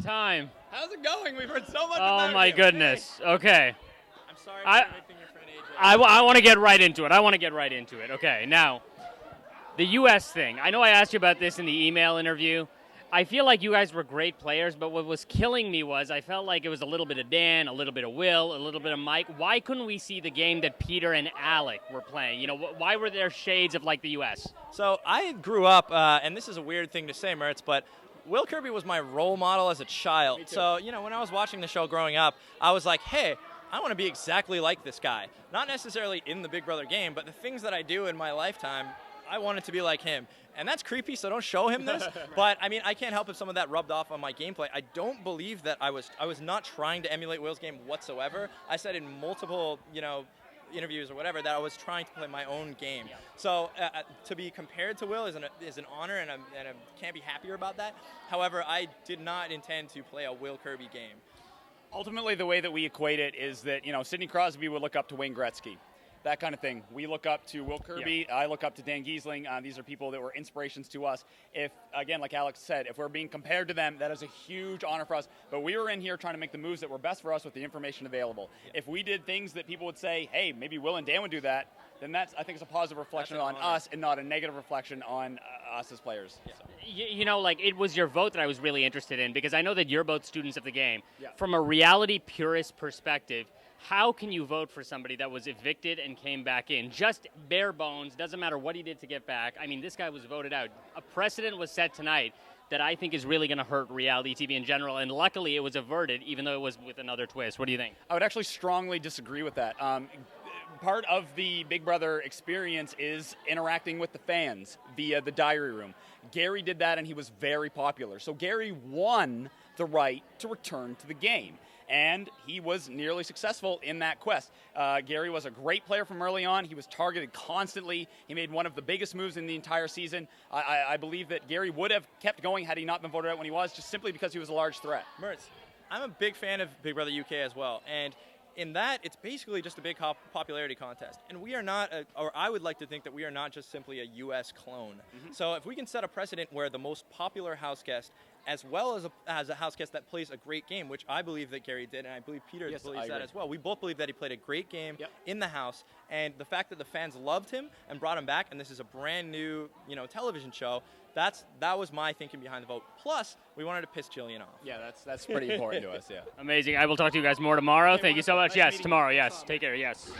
time. How's it going? We've heard so much Oh about my you. goodness. Okay. I'm sorry I- for everything your friend AJ. I want to get right into it. Okay, now, the U.S. thing. I know I asked you about this in the email interview. I feel like you guys were great players, but what was killing me was I felt like it was a little bit of Dan, a little bit of Will, a little bit of Mike. Why couldn't we see the game that Peter and Alec were playing? You know, why were there shades of like the U.S.? So I grew up, and this is a weird thing to say, Murtz, but Will Kirby was my role model as a child. So, when I was watching the show growing up, I was like, hey, I want to be exactly like this guy. Not necessarily in the Big Brother game, but the things that I do in my lifetime, I wanted to be like him. And that's creepy, so don't show him this. Right. But, I can't help if some of that rubbed off on my gameplay. I don't believe that I was not trying to emulate Will's game whatsoever. I said in multiple, interviews or whatever that I was trying to play my own game. Yeah. So to be compared to Will is an honor, and I can't be happier about that. However, I did not intend to play a Will Kirby game. Ultimately, the way that we equate it is that, Sidney Crosby would look up to Wayne Gretzky. That kind of thing. We look up to Will Kirby. Yeah. I look up to Dan Giesling. These are people that were inspirations to us. If, again, like Alex said, if we're being compared to them, that is a huge honor for us. But we were in here trying to make the moves that were best for us with the information available. Yeah. If we did things that people would say, hey, maybe Will and Dan would do that, then I think it's a positive reflection on us and not a negative reflection on us as players. Yeah. So. It was your vote that I was really interested in, because I know that you're both students of the game. Yeah. From a reality purist perspective, how can you vote for somebody that was evicted and came back in? Just bare bones, doesn't matter what he did to get back. This guy was voted out. A precedent was set tonight that I think is really going to hurt reality TV in general, and luckily it was averted, even though it was with another twist. What do you think? I would actually strongly disagree with that. Part of the Big Brother experience is interacting with the fans via the diary room. Gary did that, and he was very popular. So Gary won the right to return to the game, and he was nearly successful in that quest. Gary was a great player from early on. He was targeted constantly. He made one of the biggest moves in the entire season. I believe that Gary would have kept going had he not been voted out when he was, just simply because he was a large threat. Murtz, I'm a big fan of Big Brother UK as well, and in that, it's basically just a big popularity contest. And we are not, or I would like to think that we are not just simply a U.S. clone. Mm-hmm. So if we can set a precedent where the most popular house guest, as well as a house guest that plays a great game, which I believe that Gary did, and I believe Peter believes that as well. We both believe that he played a great game in the house, and the fact that the fans loved him and brought him back, and this is a brand new, television show, that was my thinking behind the vote. Plus, we wanted to piss Jillian off. Yeah, that's pretty important to us, yeah. Amazing. I will talk to you guys more tomorrow. Thank you so much. Yes, tomorrow. Yes. Take care. Yes.